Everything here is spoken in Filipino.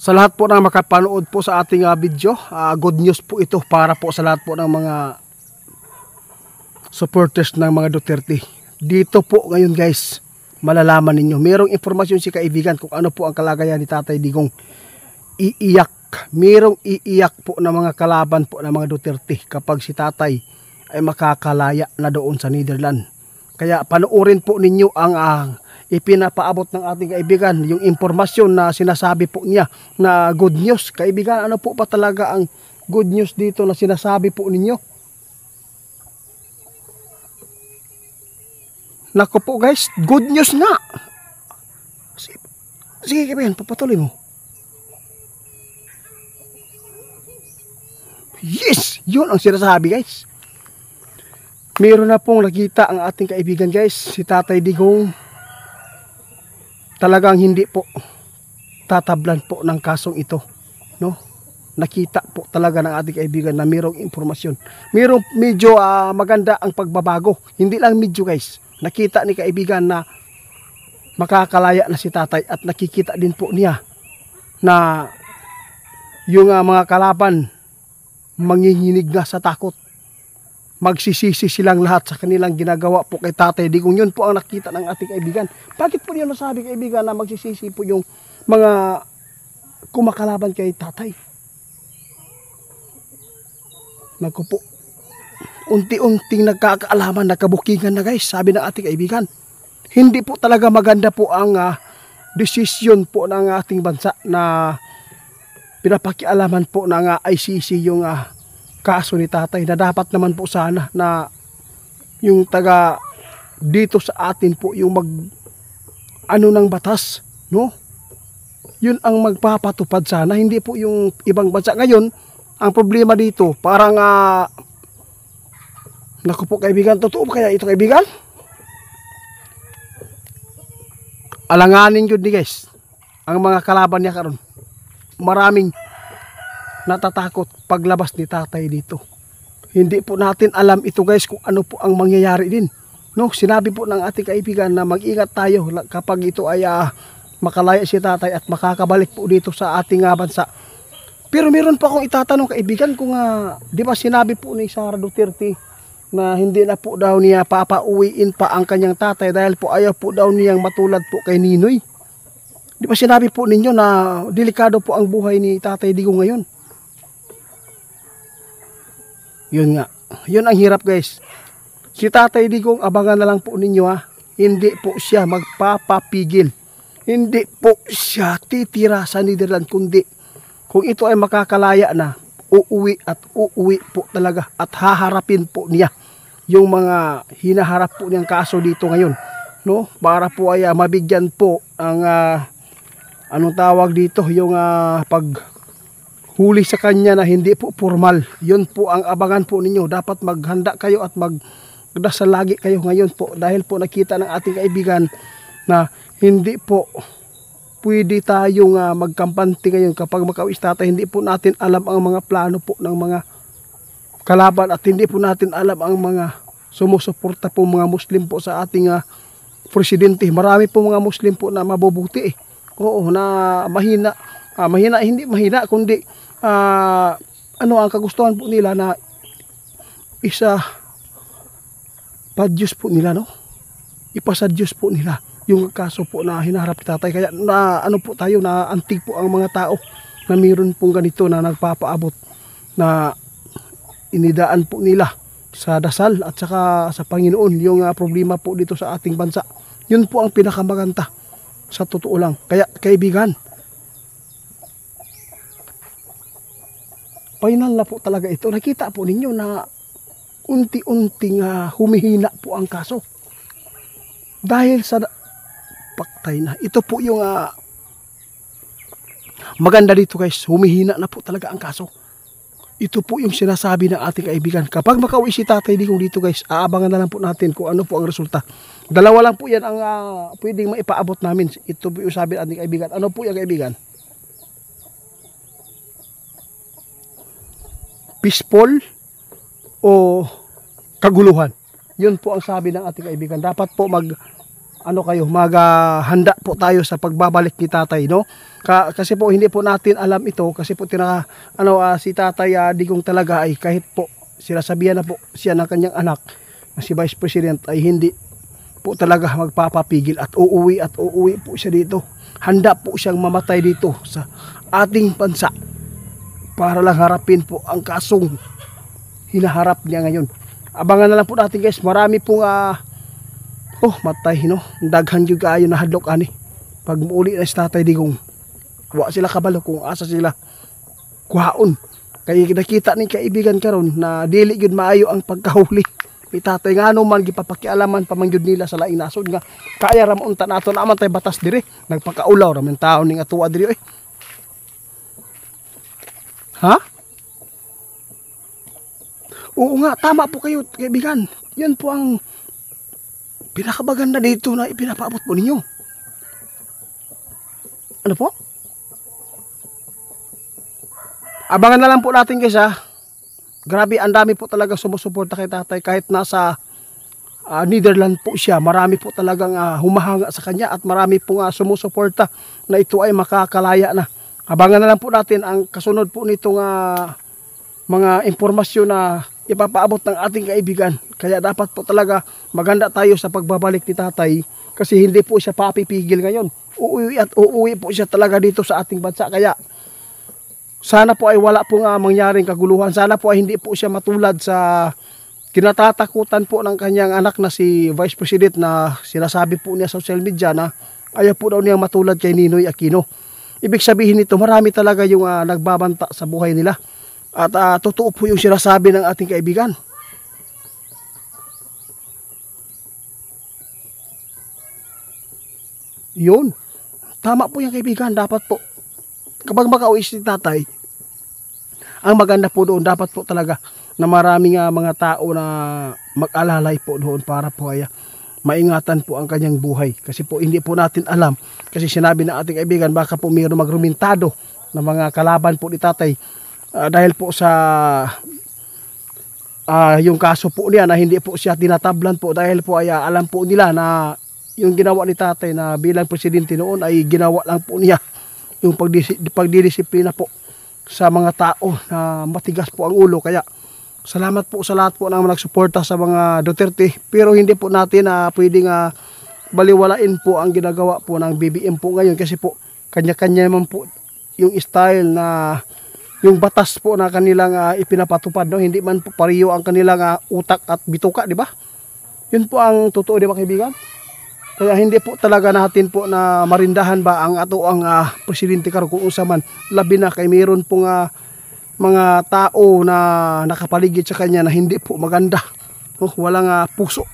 Sa lahat po na makapanood po sa ating video, good news po ito para po sa lahat po ng mga supporters ng mga Duterte. Dito po ngayon guys, malalaman ninyo. Merong informasyon si kaibigan kung ano po ang kalagayan ni Tatay Digong. Iiyak. Merong iiyak po ng mga kalaban po ng mga Duterte kapag si Tatay ay makakalaya na doon sa Netherlands. Kaya panoorin po ninyo ang ipinapaabot ng ating kaibigan, yung impormasyon na sinasabi po niya na good news. Kaibigan, ano po pa talaga ang good news dito na sinasabi po ninyo? Naku po guys, good news nga. Sige kaibigan, papatuloy mo. Yes, yun ang sinasabi guys. Meron na pong nakita ang ating kaibigan guys, si Tatay Digong. Talagang hindi po tatablan po ng kasong ito, no? Nakita po talaga ng ating kaibigan na mayroong impormasyon. Mayroong medyo maganda ang pagbabago. Hindi lang medyo guys. Nakita ni kaibigan na makakalaya na si Tatay at nakikita din po niya na yung mga kalaban manginginig na sa takot. Magsisisi silang lahat sa kanilang ginagawa po kay Tatay Digong. Yun po ang nakita ng ating kaibigan. Bakit po niyo nasabi kaibigan na magsisisi po yung mga kumakalaban kay Tatay? Naku po, unti-unting nagkakaalaman, nagkabukingan na guys, sabi ng ating kaibigan. Hindi po talaga maganda po ang desisyon po ng ating bansa na pinapakialaman po ng ICC yung kaso ni Tatay, na dapat naman po sana na yung taga dito sa atin po yung ng batas, no? Yun ang magpapatupad sana, hindi po yung ibang bansa. Ngayon, ang problema dito, parang naku po kaibigan, totoo kaya ito kaibigan? Alanganin yun di guys, ang mga kalaban niya karon. Maraming natatakot paglabas ni Tatay dito. Hindi po natin alam ito guys kung ano po ang mangyayari din. No, sinabi po ng ating kaibigan na mag-ingat tayo kapag ito ay makalaya si Tatay at makakabalik po dito sa ating bansa. Pero meron pa akong itatanong kaibigan kung di ba sinabi po ni Sara Duterte na hindi na po daw niya papauwiin pa ang kanyang tatay dahil po ayaw po daw niyang matulad po kay Ninoy. Di ba sinabi po ninyo na delikado po ang buhay ni Tatay Digong ngayon? Yun nga. Yun ang hirap guys. Si Tatay Digong, abangan na lang po ninyo Hindi po siya magpapapigil. Hindi po siya titira sa Netherlands, kundi kung ito ay makakalaya na, uuwi at uuwi po talaga at haharapin po niya yung mga hinaharap po niyang kaso dito ngayon, no? Para po ay mabigyan po ang anong tawag dito, yung paghuli sa kanya na hindi po formal. Yun po ang abangan po ninyo. Dapat maghanda kayo at magdasal lagi kayo ngayon po dahil po nakita ng ating kaibigan na hindi po pwede tayong magkampante ngayon kapag makauwi si Tatay. Hindi po natin alam ang mga plano po ng mga kalaban at hindi po natin alam ang mga sumusuporta po mga Muslim po sa ating presidente. Marami po mga Muslim po na mabubuti Oo, na mahina. Hindi mahina kundi ang kagustuhan po nila na isa pa-Diyos po nila, no? Ipasa-Diyos po nila yung kaso po na hinaharap ni Tatay. Kaya po tayo, na antig po ang mga tao na mayroon pong ganito na nagpapaabot na inidaan po nila sa dasal at saka sa Panginoon yung problema po dito sa ating bansa. Yun po ang pinakamaganda sa totoo lang. Kaya kaibigan, final na po talaga ito. Nakita po ninyo na unti-unting humihina po ang kaso. Dahil sa paktay na. Ito po yung maganda dito guys. Humihina na po talaga ang kaso. Ito po yung sinasabi ng ating kaibigan. Kapag makauwi si Tatay Digong dito guys, aabangan na lang po natin kung ano po ang resulta. Dalawa lang po yan ang pwedeng maipaabot namin. Ito po yung sabi ng ating kaibigan. Ano po yung kaibigan? Peaceful o kaguluhan? Yun po ang sabi ng ating kaibigan. Dapat po ano kayo, maghanda po tayo sa pagbabalik ni tatay, no? Kasi po hindi po natin alam ito kasi po si tatay Digong talaga ay kahit po sinasabihan na po siya ng kanyang anak na si Vice President ay hindi po talaga magpapapigil at uuwi po siya dito. Handa po siyang mamatay dito sa ating bansa para lang harapin po ang kasong hinaharap niya ngayon. Abangan na lang po natin guys, marami pong matay, no? Daghan yung kayo na hadlok ani. Pag muuli na si Tatay Digong, wa sila kabalo kung asa sila kuhaon. Kaya nakita ni kaibigan karon na dili gyud maayo ang pagkahuli ni tatay nga man gipapakialaman pa man gyud nila sa laing nasod nga kaya ra maunta nato naman tay batas dire nagpakaulaw ra man taon ning atuwa diri Ha? Oo nga, tama po kayo kaibigan. Yan po ang pinakabaganda dito na ipinapaabot po ninyo. Ano po? Abangan na lang po natin guys ha. Grabe, ang dami po talaga sumusuporta kay tatay kahit nasa Netherlands po siya. Marami po talagang humahanga sa kanya at marami po sumusuporta na ito ay makakalaya na. Abangan na lang po natin ang kasunod po nitong mga impormasyon na ipapaabot ng ating kaibigan. Kaya dapat po talaga maganda tayo sa pagbabalik ni tatay kasi hindi po siya papipigil ngayon. Uuwi po siya talaga dito sa ating bansa. Kaya sana po ay wala po mangyaring kaguluhan. Sana po ay hindi po siya matulad sa kinatatakutan po ng kanyang anak na si Vice President na sinasabi po niya sa social media na ayaw po daw niyang matulad kay Ninoy Aquino. Ibig sabihin nito, marami talaga yung nagbabanta sa buhay nila. At totoo po yung sinasabi ng ating kaibigan. Yun. Tama po yung kaibigan. Dapat po, kapag makauwi si tatay, ang maganda po doon, dapat po talaga na maraming mga tao na mag-alalay po doon para po ay maingatan po ang kanyang buhay. Kasi po hindi po natin alam. Kasi sinabi ng ating kaibigan, baka po mayroong magrumintado na mga kalaban po ni tatay. Dahil po sa yung kaso po niya na hindi po siya tinatablan po. Dahil po ay alam po nila na yung ginawa ni tatay na bilang presidente noon ay ginawa lang po niya yung pagdidisiplina po sa mga tao na matigas po ang ulo. Kaya salamat po sa lahat po na nagsuporta sa mga Duterte. Pero hindi po natin pwedeng baliwalain po ang ginagawa po ng BBM po ngayon. Kasi po kanya-kanya naman po yung style na yung batas po na kanilang ipinapatupad. No? Hindi man po pariyo ang kanilang utak at bituka, di ba? Yun po ang totoo, di ba kaibigan? Kaya hindi po talaga natin po na marindahan ba ang ato ang presidente karon kung unsa man, labi na kay mayroon pong mga tao na nakapaligid sa kanya na hindi po maganda. Walang puso.